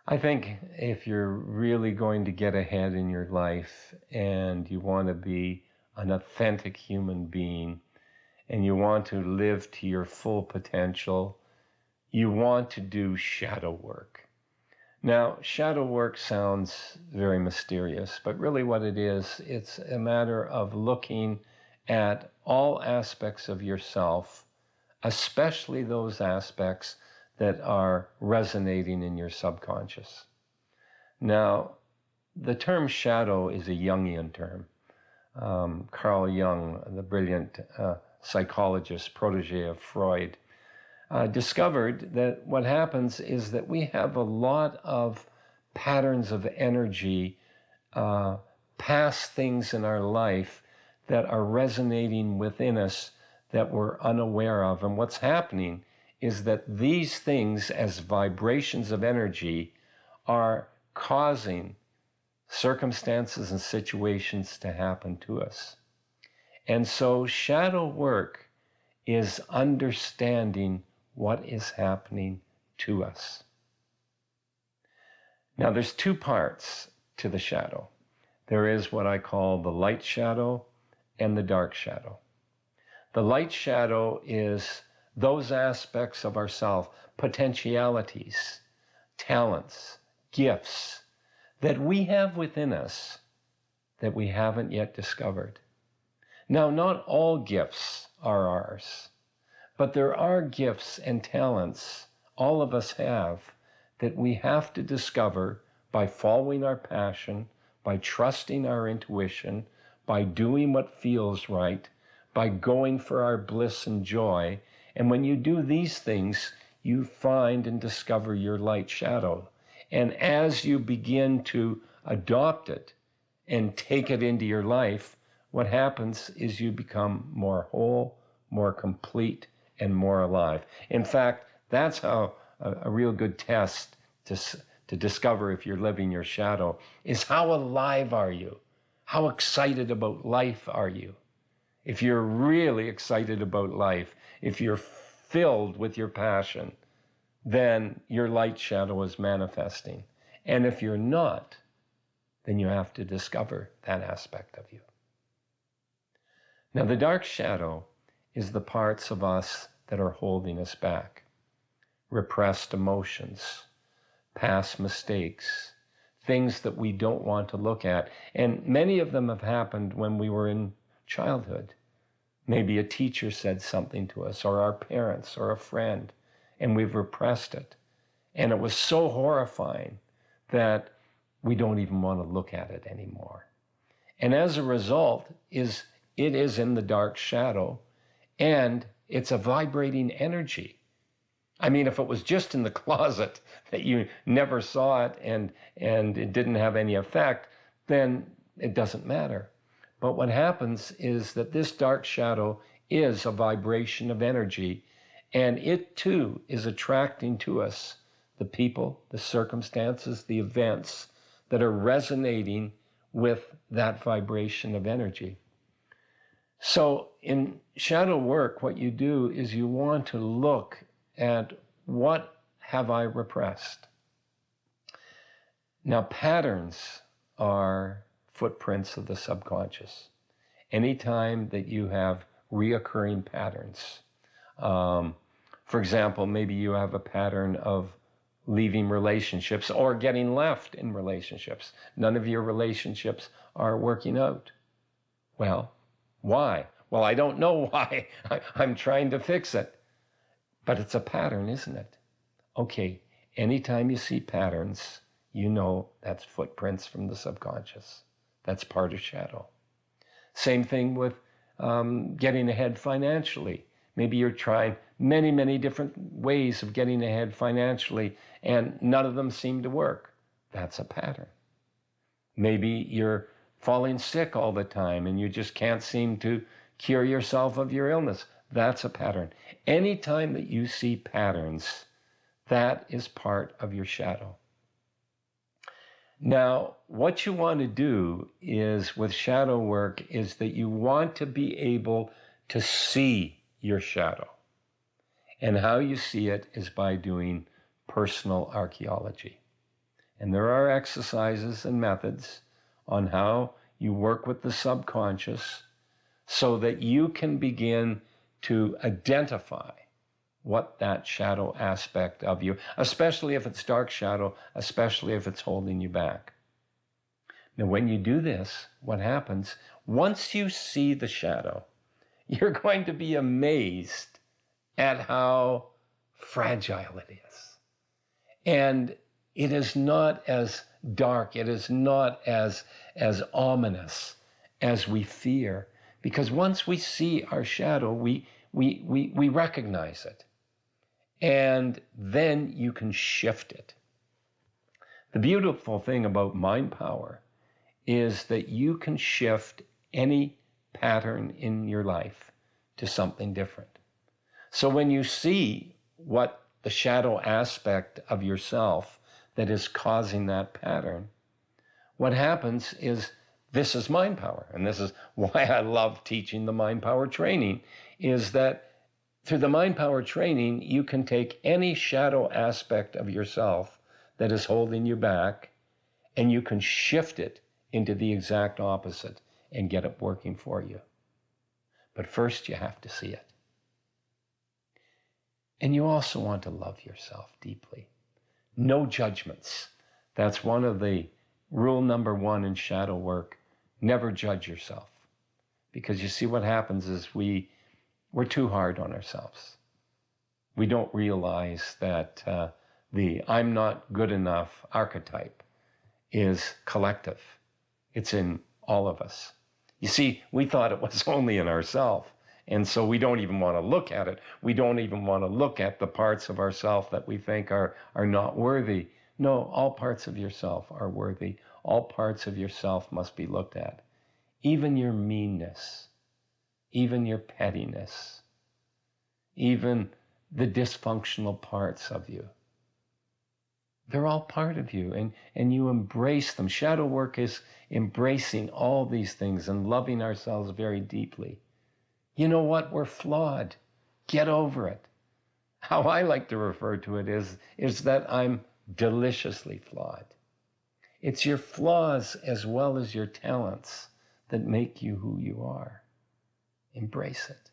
I think if you're really going to get ahead in your life and you want to be an authentic human being and you want to live to your full potential, you want to do shadow work. Now, shadow work sounds very mysterious, but really what it is, it's a matter of looking at all aspects of yourself, especially those aspects that are resonating in your subconscious. Now, the term shadow is a Jungian term. Carl Jung, the brilliant psychologist, protege of Freud, discovered that what happens is that we have a lot of patterns of energy, past things in our life that are resonating within us that we're unaware of. And what's happening is that these things, as vibrations of energy, are causing circumstances and situations to happen to us. And so shadow work is understanding what is happening to us. Now, there's two parts to the shadow. There is what I call the light shadow and the dark shadow. The light shadow is those aspects of ourself, potentialities, talents, gifts that we have within us that we haven't yet discovered. Now, not all gifts are ours, but there are gifts and talents all of us have that we have to discover by following our passion, by trusting our intuition, by doing what feels right, by going for our bliss and joy. And when you do these things, you find and discover your light shadow. And as you begin to adopt it and take it into your life, what happens is you become more whole, more complete, and more alive. In fact, that's how a real good test to discover if you're living your shadow is how alive are you? How excited about life are you? If you're really excited about life, if you're filled with your passion, then your light shadow is manifesting. And if you're not, then you have to discover that aspect of you. Now, the dark shadow is the parts of us that are holding us back. Repressed emotions, past mistakes, things that we don't want to look at. And many of them have happened when we were in childhood. Maybe a teacher said something to us, or our parents, or a friend, and we've repressed it. And it was so horrifying that we don't even want to look at it anymore. And as a result, it is in the dark shadow, and it's a vibrating energy. I mean, if it was just in the closet that you never saw it and it didn't have any effect, then it doesn't matter. But what happens is that this dark shadow is a vibration of energy, and it too is attracting to us the people, the circumstances, the events that are resonating with that vibration of energy. So in shadow work, what you do is you want to look at what have I repressed. Now, patterns are footprints of the subconscious. Anytime that you have reoccurring patterns, for example, maybe you have a pattern of leaving relationships or getting left in relationships. None of your relationships are working out. Well, why? Well, I don't know why. I'm trying to fix it. But it's a pattern, isn't it? Okay, anytime you see patterns, you know that's footprints from the subconscious. That's part of shadow. Same thing with getting ahead financially. Maybe you're trying many different ways of getting ahead financially, and none of them seem to work. That's a pattern. Maybe you're falling sick all the time and you just can't seem to cure yourself of your illness. That's a pattern. Anytime that you see patterns, that is part of your shadow. Now, what you want to do is with shadow work is that you want to be able to see your shadow. And how you see it is by doing personal archaeology. And there are exercises and methods on how you work with the subconscious so that you can begin to identify what that shadow aspect of you, especially if it's dark shadow, especially if it's holding you back. Now, when you do this, what happens? Once you see the shadow, you're going to be amazed at how fragile it is. And it is not as dark, it is not as ominous as we fear. Because once we see our shadow, we recognize it. And then you can shift it. The beautiful thing about mind power is that you can shift any pattern in your life to something different. So when you see what the shadow aspect of yourself that is causing that pattern, what happens is this is mind power. And this is why I love teaching the mind power training, is that through the mind power training, you can take any shadow aspect of yourself that is holding you back and you can shift it into the exact opposite and get it working for you. But first you have to see it. And you also want to love yourself deeply. No judgments. That's one of the rule number one in shadow work. Never judge yourself. Because you see what happens is we're too hard on ourselves. We don't realize that the I'm not good enough archetype is collective. It's in all of us. You see, we thought it was only in ourselves. And so we don't even want to look at it. We don't even want to look at the parts of ourself that we think are not worthy. No, all parts of yourself are worthy. All parts of yourself must be looked at. Even your meanness, even your pettiness, even the dysfunctional parts of you. They're all part of you, and you embrace them. Shadow work is embracing all these things and loving ourselves very deeply. You know what? We're flawed. Get over it. How I like to refer to it is that I'm deliciously flawed. It's your flaws as well as your talents that make you who you are. Embrace it.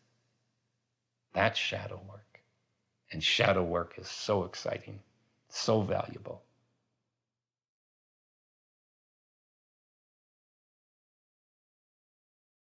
That's shadow work. And shadow work is so exciting, so valuable.